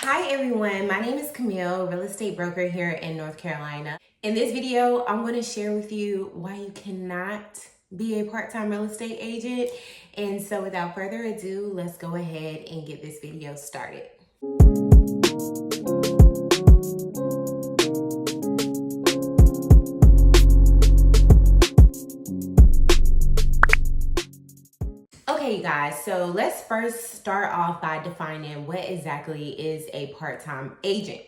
Hi everyone, my name is Camille, real estate broker here in North Carolina. In this video, I'm going to share with you why you cannot be a part-time real estate agent. And so without further ado, let's go ahead and get this video started. Okay, you guys, so let's first start off by defining what exactly is a part-time agent.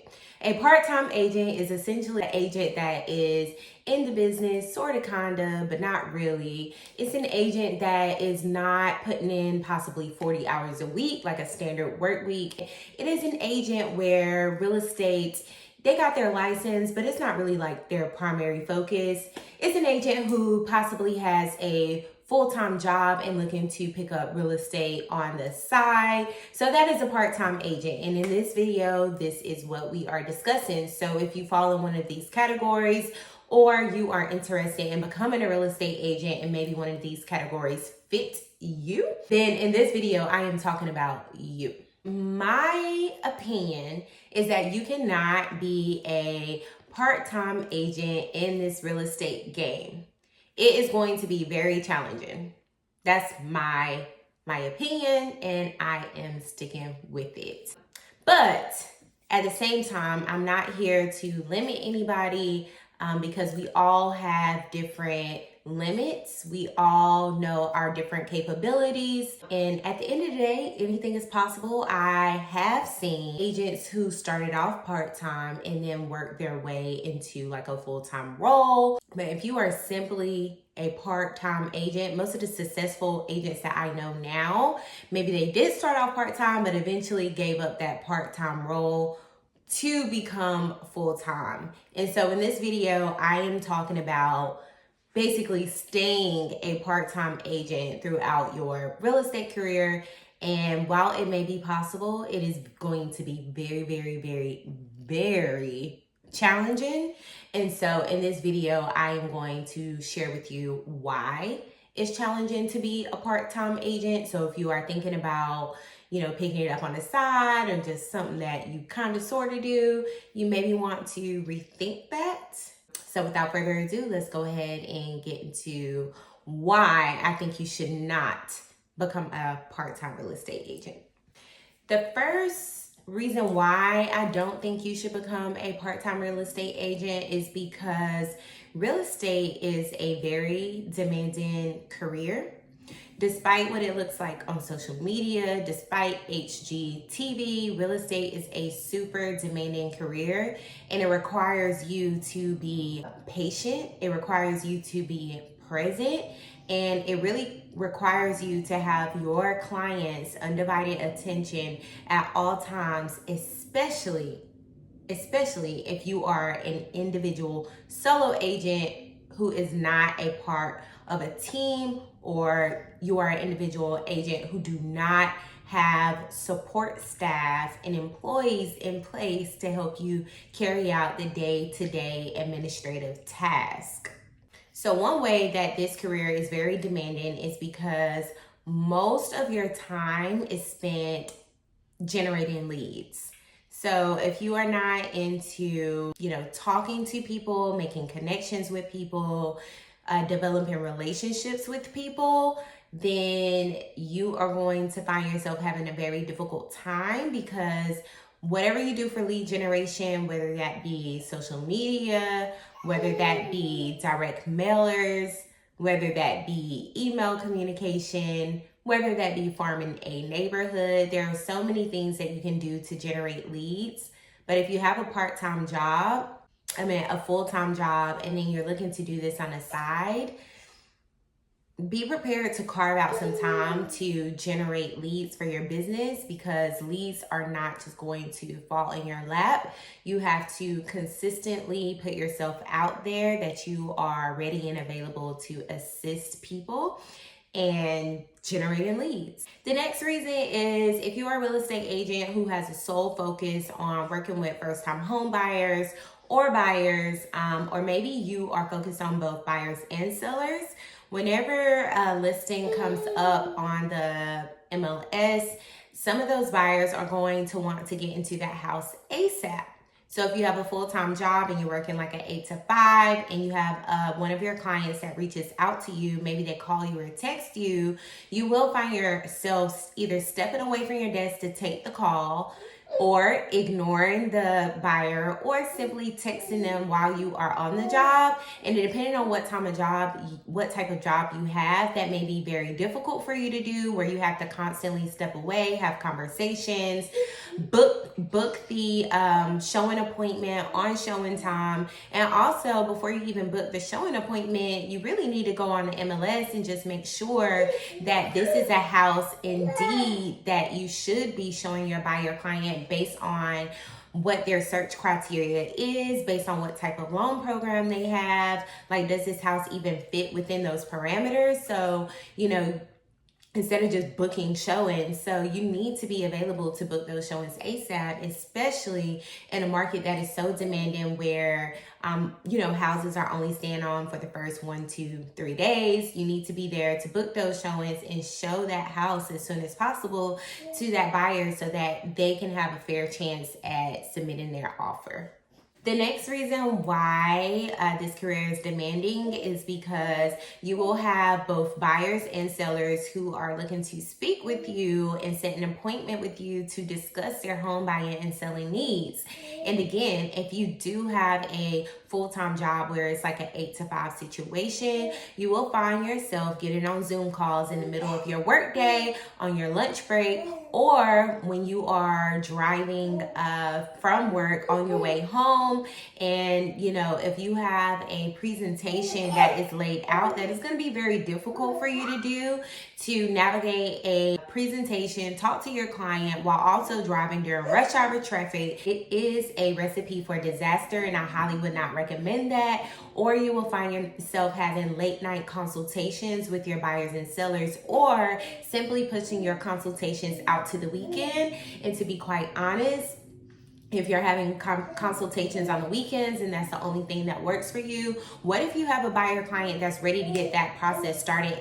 A part-time agent is essentially an agent that is in the business, sort of, kinda, but not really. It's an agent that is not putting in possibly 40 hours a week, like a standard work week. It is an agent where real estate, they got their license, but it's not really like their primary focus. It's an agent who possibly has a full-time job and looking to pick up real estate on the side. So that is a part-time agent. And in this video, this is what we are discussing. So if you fall in one of these categories, or you are interested in becoming a real estate agent and maybe one of these categories fits you, then in this video, I am talking about you. My opinion is that you cannot be a part-time agent in this real estate game. It is going to be very challenging. That's my opinion, and I am sticking with it. But at the same time, I'm not here to limit anybody because we all have different limits. We all know our different capabilities. And at the end of the day, anything is possible. I have seen agents who started off part-time and then worked their way into like a full-time role. But if you are simply a part-time agent, most of the successful agents that I know now, maybe they did start off part-time, but eventually gave up that part-time role to become full-time. And so in this video, I am talking about basically staying a part-time agent throughout your real estate career. And while it may be possible, it is going to be very, very, very, very challenging. And so in this video, I am going to share with you why it's challenging to be a part-time agent. So if you are thinking about, picking it up on the side or just something that you kind of sort of do, you maybe want to rethink that. So without further ado, let's go ahead and get into why I think you should not become a part-time real estate agent. The first reason why I don't think you should become a part-time real estate agent is because real estate is a very demanding career. Despite what it looks like on social media, despite HGTV, real estate is a super demanding career, and it requires you to be patient. It requires you to be present, and it really requires you to have your clients' undivided attention at all times, especially if you are an individual solo agent who is not a part of a team, or you are an individual agent who do not have support staff and employees in place to help you carry out the day-to-day administrative task. So one way that this career is very demanding is because most of your time is spent generating leads. So if you are not into, talking to people, making connections with people, developing relationships with people, then you are going to find yourself having a very difficult time, because whatever you do for lead generation, whether that be social media, whether that be direct mailers, whether that be email communication, whether that be farming a neighborhood, there are so many things that you can do to generate leads. But if you have a part-time job, a full-time job, and then you're looking to do this on the side, be prepared to carve out some time to generate leads for your business, because leads are not just going to fall in your lap. You have to consistently put yourself out there that you are ready and available to assist people and generating leads. The next reason is if you are a real estate agent who has a sole focus on working with first-time home buyers or buyers, or maybe you are focused on both buyers and sellers. Whenever a listing comes up on the MLS, some of those buyers are going to want to get into that house ASAP. So if you have a full-time job and you're working like an 8 to 5 and you have one of your clients that reaches out to you, maybe they call you or text you, you will find yourself either stepping away from your desk to take the call, or ignoring the buyer, or simply texting them while you are on the job. And depending on what type of job you have, that may be very difficult for you to do, where you have to constantly step away, have conversations, book the showing appointment on showing time. And also, before you even book the showing appointment, you really need to go on the MLS and just make sure that this is a house indeed that you should be showing your buyer client based on what their search criteria is, based on what type of loan program they have. Like, does this house even fit within those parameters? So, instead of just booking showings. So you need to be available to book those showings ASAP, especially in a market that is so demanding, where houses are only staying on for the first 1, 2, 3 days. You need to be there to book those showings and show that house as soon as possible to that buyer so that they can have a fair chance at submitting their offer. The next reason why this career is demanding is because you will have both buyers and sellers who are looking to speak with you and set an appointment with you to discuss their home buying and selling needs. And again, if you do have a full-time job where it's like an 8 to 5 situation, you will find yourself getting on Zoom calls in the middle of your workday, on your lunch break, or when you are driving from work on your way home. And if you have a presentation that is laid out, that is going to be very difficult for you to do, to navigate a presentation, talk to your client while also driving during rush hour traffic. It is a recipe for disaster, and I highly would not recommend that. Or you will find yourself having late night consultations with your buyers and sellers, or simply pushing your consultations out to the weekend. And to be quite honest, if you're having consultations on the weekends and that's the only thing that works for you, what if you have a buyer client that's ready to get that process started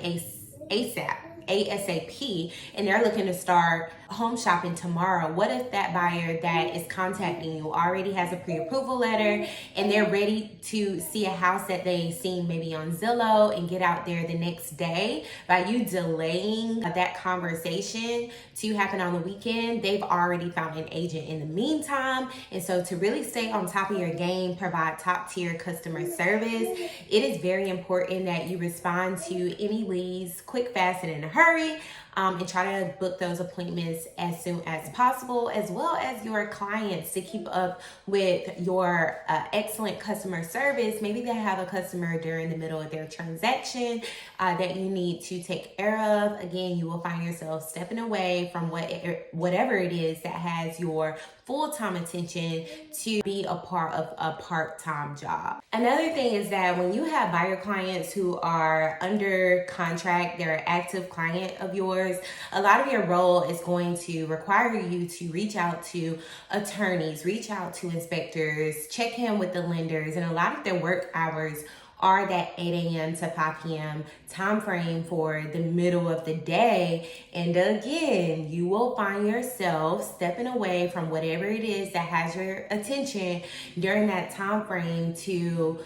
ASAP, and they're looking to start home shopping tomorrow? What if that buyer that is contacting you already has a pre-approval letter and they're ready to see a house that they've seen maybe on Zillow and get out there the next day? By you delaying that conversation to happen on the weekend, they've already found an agent in the meantime. And so to really stay on top of your game, provide top tier customer service, it is very important that you respond to any leads quick, fast, and in a hurry. And try to book those appointments as soon as possible, as well as your clients, to keep up with your excellent customer service. Maybe they have a customer during the middle of their transaction that you need to take care of. Again, you will find yourself stepping away from whatever it is that has your full-time attention to be a part of a part-time job. Another thing is that when you have buyer clients who are under contract, they're an active client of yours, a lot of your role is going to require you to reach out to attorneys, reach out to inspectors, check in with the lenders, and a lot of their work hours are that 8 a.m. to 5 p.m. time frame for the middle of the day. And again, you will find yourself stepping away from whatever it is that has your attention during that time frame to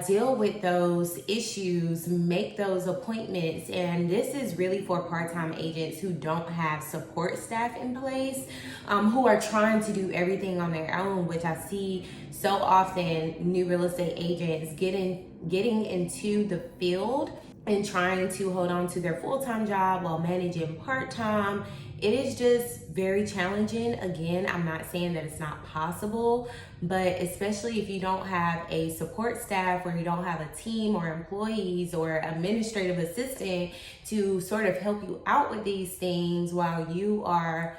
deal with those issues, make those appointments. And this is really for part-time agents who don't have support staff in place, who are trying to do everything on their own, which I see so often new real estate agents getting into the field and trying to hold on to their full-time job while managing part-time. It is just very challenging. Again, I'm not saying that it's not possible, but especially if you don't have a support staff, or you don't have a team or employees or administrative assistant to sort of help you out with these things while you are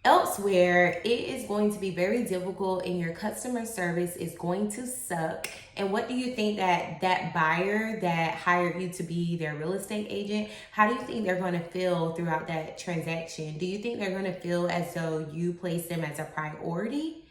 elsewhere, it is going to be very difficult, and your customer service is going to suck. And what do you think that buyer that hired you to be their real estate agent, how do you think they're going to feel throughout that transaction? Do you think they're going to feel as though you place them as a priority?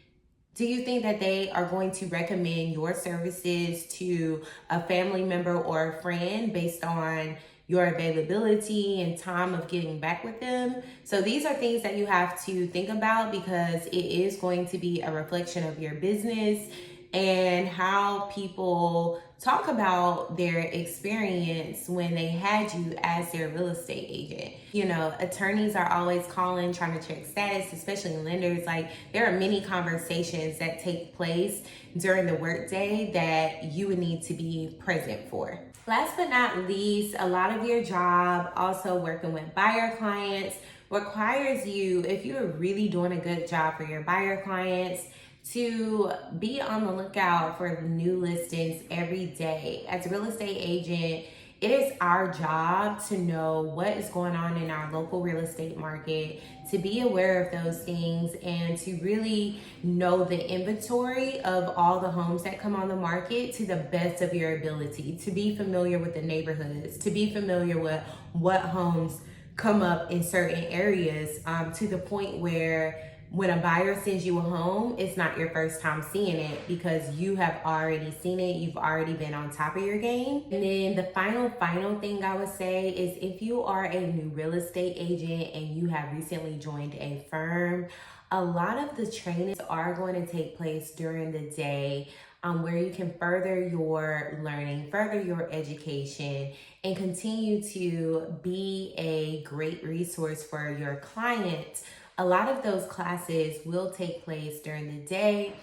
Do you think that they are going to recommend your services to a family member or a friend based on your availability and time of getting back with them. So these are things that you have to think about because it is going to be a reflection of your business and how people talk about their experience when they had you as their real estate agent. You know, attorneys are always calling, trying to check status, especially lenders. Like, there are many conversations that take place during the workday that you would need to be present for. Last but not least, a lot of your job, also working with buyer clients, requires you, if you're really doing a good job for your buyer clients, to be on the lookout for new listings every day. As a real estate agent, it is our job to know what is going on in our local real estate market, to be aware of those things, and to really know the inventory of all the homes that come on the market to the best of your ability, to be familiar with the neighborhoods, to be familiar with what homes come up in certain areas, to the point where when a buyer sends you a home, it's not your first time seeing it because you have already seen it. You've already been on top of your game. And then the final thing I would say is, if you are a new real estate agent and you have recently joined a firm, a lot of the trainings are going to take place during the day, where you can further your learning, further your education, and continue to be a great resource for your clients. A lot of those classes will take place during the day.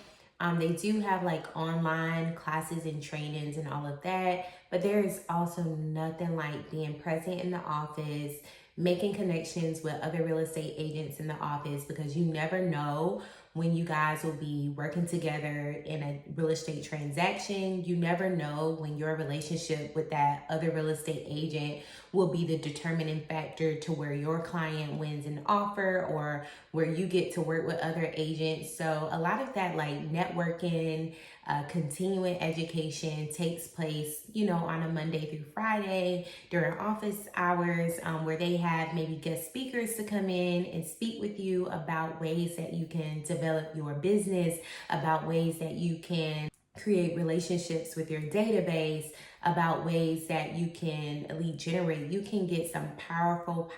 They do have like online classes and trainings and all of that, but there is also nothing like being present in the office, making connections with other real estate agents in the office, because you never know when you guys will be working together in a real estate transaction. You never know when your relationship with that other real estate agent will be the determining factor to where your client wins an offer or where you get to work with other agents. So a lot of that like networking, continuing education takes place, you know, on a Monday through Friday during office hours, where they have maybe guest speakers to come in and speak with you about ways that you can develop your business, about ways that you can create relationships with your database, about ways that you can lead generate. You can get some powerful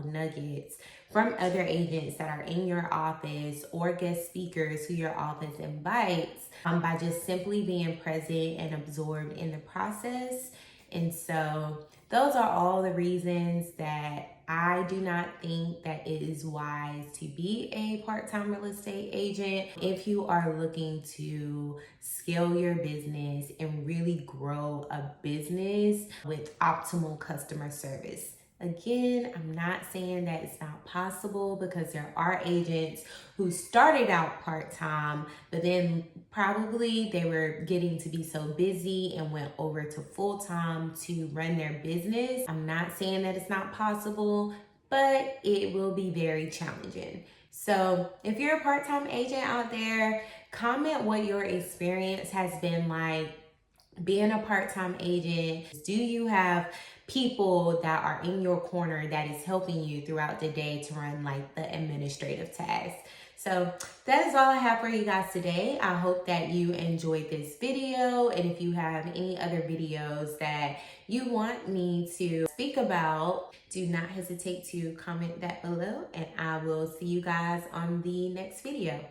nuggets from other agents that are in your office or guest speakers who your office invites, by just simply being present and absorbed in the process. And so those are all the reasons that I do not think that it is wise to be a part-time real estate agent if you are looking to scale your business and really grow a business with optimal customer service. Again, I'm not saying that it's not possible, because there are agents who started out part-time, but then probably they were getting to be so busy and went over to full-time to run their business. I'm not saying that it's not possible, but it will be very challenging. So if you're a part-time agent out there, comment what your experience has been like being a part-time agent. Do you have people that are in your corner that is helping you throughout the day to run like the administrative tasks? So that is all I have for you guys today. I hope that you enjoyed this video. And if you have any other videos that you want me to speak about, do not hesitate to comment that below, and I will see you guys on the next video.